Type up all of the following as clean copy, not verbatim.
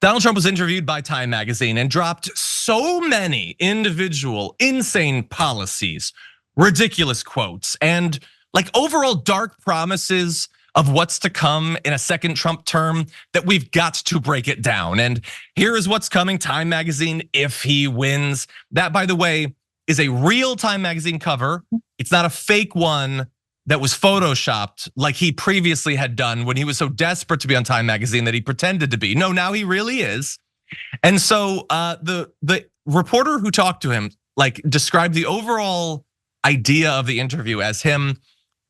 Donald Trump was interviewed by Time magazine and dropped so many individual, insane policies, ridiculous quotes, and like overall dark promises of what's to come in a second Trump term that we've got to break it down. And here is what's coming, Time magazine, if he wins. That, by the way, is a real Time magazine cover. It's not a fake one that was photoshopped like he previously had done when he was so desperate to be on Time magazine that he pretended to be. No, now he really is. And so the reporter who talked to him like described the overall idea of the interview as him,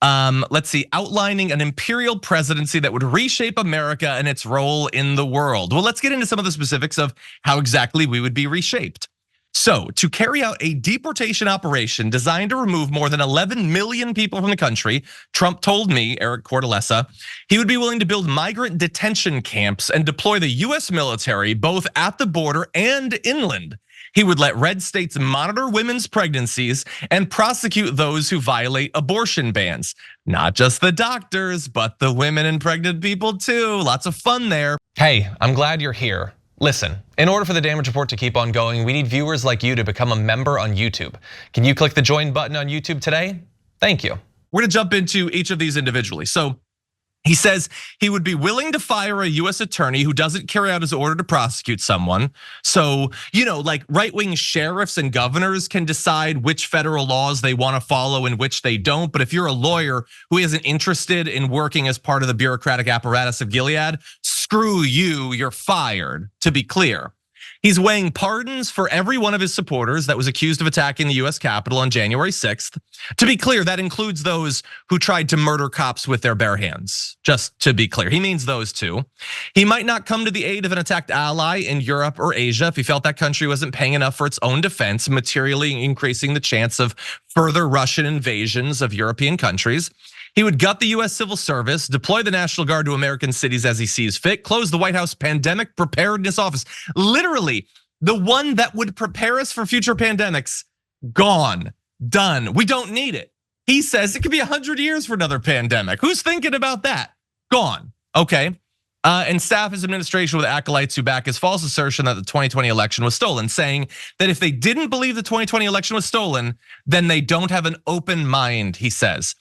let's see, outlining an imperial presidency that would reshape America and its role in the world. Well, let's get into some of the specifics of how exactly we would be reshaped. So, to carry out a deportation operation designed to remove more than 11 million people from the country, Trump told me, Eric Cortellessa, he would be willing to build migrant detention camps and deploy the US military both at the border and inland. He would let red states monitor women's pregnancies and prosecute those who violate abortion bans. Not just the doctors, but the women and pregnant people too. Lots of fun there. Hey, I'm glad you're here. Listen, in order for the damage report to keep on going, we need viewers like you to become a member on YouTube. Can you click the join button on YouTube today? Thank you. We're gonna jump into each of these individually. So he says he would be willing to fire a US attorney who doesn't carry out his order to prosecute someone. So, like right-wing sheriffs and governors can decide which federal laws they want to follow and which they don't. But if you're a lawyer who isn't interested in working as part of the bureaucratic apparatus of Gilead, screw you, you're fired, to be clear. He's weighing pardons for every one of his supporters that was accused of attacking the US Capitol on January 6th. To be clear, that includes those who tried to murder cops with their bare hands. Just to be clear, he means those two. He might not come to the aid of an attacked ally in Europe or Asia if he felt that country wasn't paying enough for its own defense, materially increasing the chance of further Russian invasions of European countries. He would gut the US Civil Service, deploy the National Guard to American cities as he sees fit, close the White House Pandemic Preparedness Office. Literally, the one that would prepare us for future pandemics, gone, done. We don't need it. He says it could be 100 years for another pandemic. Who's thinking about that? Gone, okay. And staff his administration with acolytes who back his false assertion that the 2020 election was stolen, saying that if they didn't believe the 2020 election was stolen, then they don't have an open mind, he says.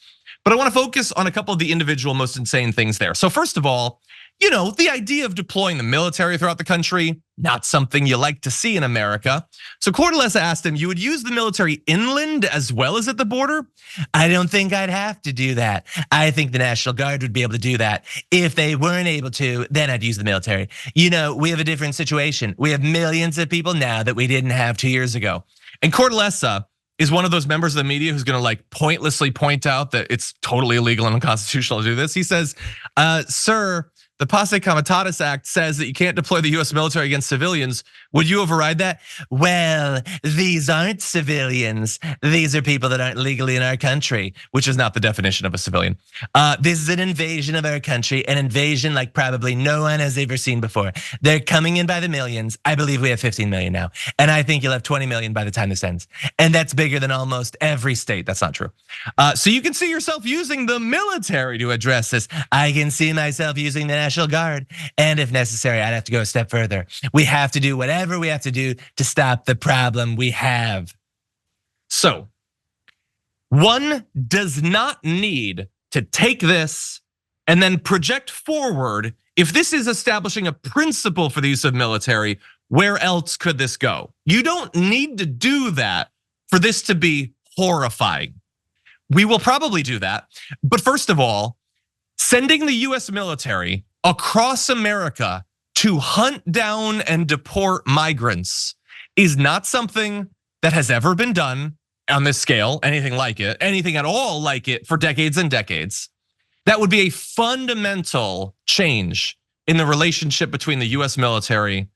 But I want to focus on a couple of the individual most insane things there. So first of all, the idea of deploying the military throughout the country, not something you like to see in America. So Cortellessa asked him, you would use the military inland as well as at the border? I don't think I'd have to do that. I think the National Guard would be able to do that. If they weren't able to, then I'd use the military. We have a different situation. We have millions of people now that we didn't have 2 years ago. And Cortellessa is one of those members of the media who's gonna like pointlessly point out that it's totally illegal and unconstitutional to do this. He says, sir, the Posse Comitatus Act says that you can't deploy the US military against civilians. Would you override that? Well, these aren't civilians. These are people that aren't legally in our country, which is not the definition of a civilian. This is an invasion of our country, an invasion like probably no one has ever seen before. They're coming in by the millions. I believe we have 15 million now. And I think you'll have 20 million by the time this ends. And that's bigger than almost every state. That's not true. So you can see yourself using the military to address this. I can see myself using the National Guard. And if necessary, I'd have to go a step further. We have to do whatever we have to do to stop the problem we have. So, one does not need to take this and then project forward. If this is establishing a principle for the use of military, where else could this go? You don't need to do that for this to be horrifying. We will probably do that. But first of all, sending the US military across America to hunt down and deport migrants is not something that has ever been done on this scale, anything like it, anything at all like it for decades and decades. That would be a fundamental change in the relationship between the US military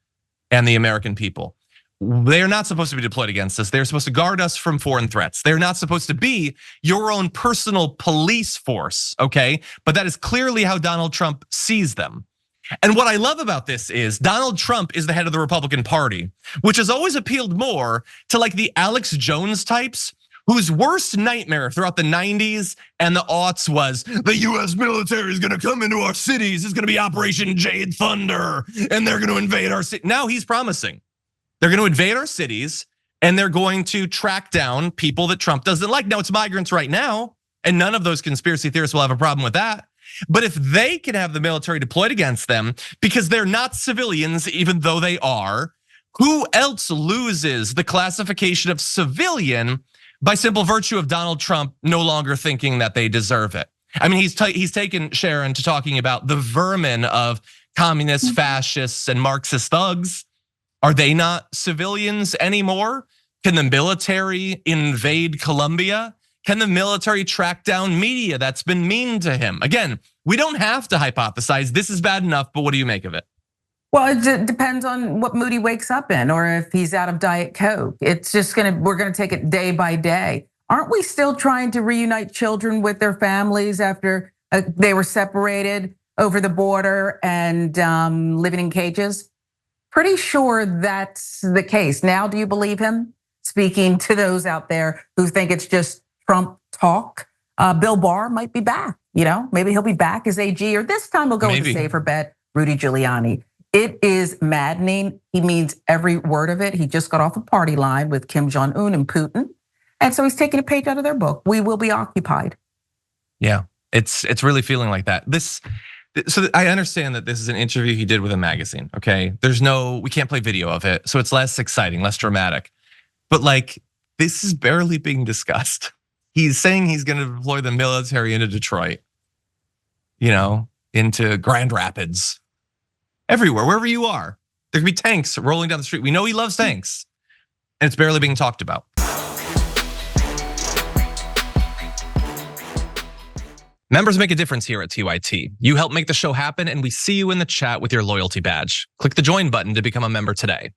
and the American people. They're not supposed to be deployed against us. They're supposed to guard us from foreign threats. They're not supposed to be your own personal police force, okay? But that is clearly how Donald Trump sees them. And what I love about this is Donald Trump is the head of the Republican Party, which has always appealed more to like the Alex Jones types whose worst nightmare throughout the 90s and the aughts was the US military is gonna come into our cities. It's gonna be Operation Jade Thunder, and they're gonna invade our city. Now he's promising they're gonna invade our cities and they're going to track down people that Trump doesn't like. Now it's migrants right now, and none of those conspiracy theorists will have a problem with that. But if they can have the military deployed against them because they're not civilians, even though they are, who else loses the classification of civilian by simple virtue of Donald Trump no longer thinking that they deserve it? I mean, he's taken Sharon to talking about the vermin of communists, fascists, and Marxist thugs. Are they not civilians anymore? Can the military invade Colombia? Can the military track down media that's been mean to him? Again, we don't have to hypothesize. This is bad enough, but what do you make of it? Well, it depends on what mood he wakes up in, or if he's out of Diet Coke. It's just we're gonna take it day by day. Aren't we still trying to reunite children with their families after they were separated over the border and living in cages? Pretty sure that's the case. Now, do you believe him? Speaking to those out there who think it's just Trump talk, Bill Barr might be back. Maybe he'll be back as AG, or this time we'll go with a safer bet, Rudy Giuliani. It is maddening. He means every word of it. He just got off a party line with Kim Jong-un and Putin. And so he's taking a page out of their book. We will be occupied. Yeah, it's really feeling like that. So I understand that this is an interview he did with a magazine, okay? We can't play video of it, so it's less exciting, less dramatic. But this is barely being discussed. He's saying he's gonna deploy the military into Detroit, into Grand Rapids, everywhere, wherever you are. There could be tanks rolling down the street. We know he loves tanks, and it's barely being talked about. Members make a difference here at TYT. You help make the show happen, and we see you in the chat with your loyalty badge. Click the join button to become a member today.